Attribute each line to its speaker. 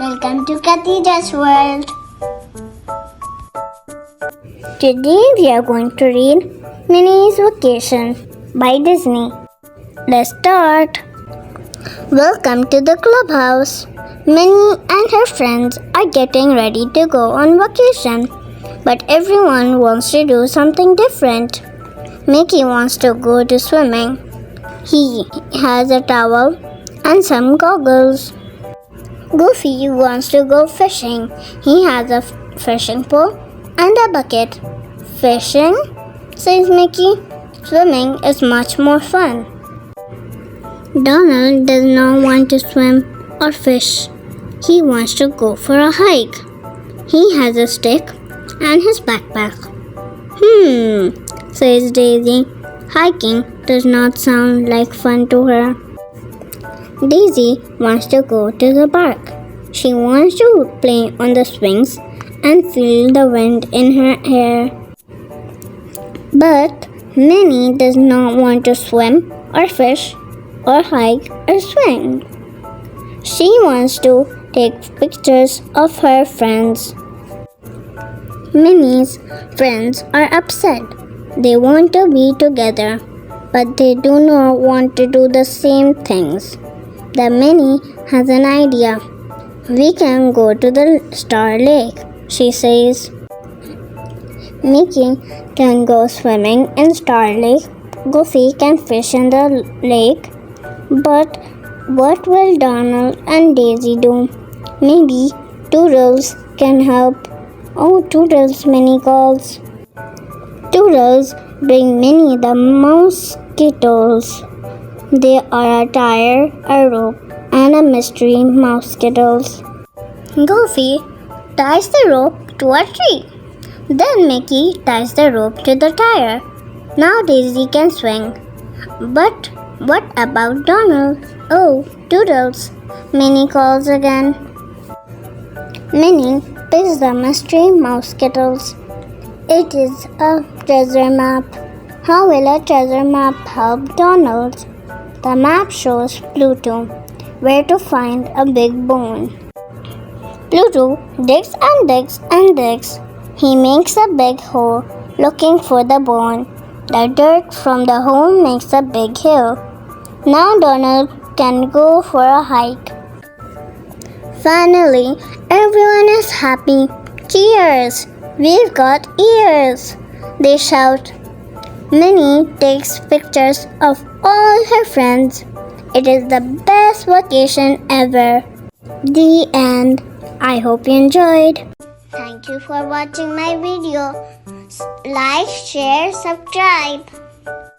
Speaker 1: Welcome to Khadija's World. Today we are going to read Minnie's Vacation by Disney. Let's start. Welcome to the clubhouse. Minnie and her friends are getting ready to go on vacation, but everyone wants to do something different. Mickey wants to go to swimming. He has a towel and some goggles. Goofy wants to go fishing. He has a fishing pole and a bucket. Fishing, says Mickey. Swimming is much more fun. Donald does not want to swim or fish. He wants to go for a hike. He has a stick and his backpack. Says Daisy. Hiking does not sound like fun to her. Daisy wants to go to the park. She wants to play on the swings and feel the wind in her hair. But Minnie does not want to swim or fish or hike or swing. She wants to take pictures of her friends. Minnie's friends are upset. They want to be together, but they do not want to do the same things. Then Minnie has an idea. We can go to the Star Lake, she says. Mickey can go swimming in Star Lake. Goofy can fish in the lake. But what will Donald and Daisy do? Maybe Toodles can help. Oh, Toodles, Minnie calls. Toodles bring Minnie the mosquitoes. They are a tire, a rope, and a mystery mosquitoes. Goofy ties the rope to a tree. Then Mickey ties the rope to the tire. Now Daisy can swing. But what about Donald? Oh, Toodles, Minnie calls again. Minnie picks the mystery mosquitoes. It is a treasure map. How will a treasure map help Donald? The map shows Pluto where to find a big bone. Pluto digs and digs and digs. He makes a big hole looking for the bone. The dirt from the hole makes a big hill. Now Donald can go for a hike. Finally, everyone is happy. Cheers! We've got ears! They shout. Minnie takes pictures of all her friends. It is the best vacation ever. The end. I hope you enjoyed. Thank you for watching my video. Like, share, subscribe.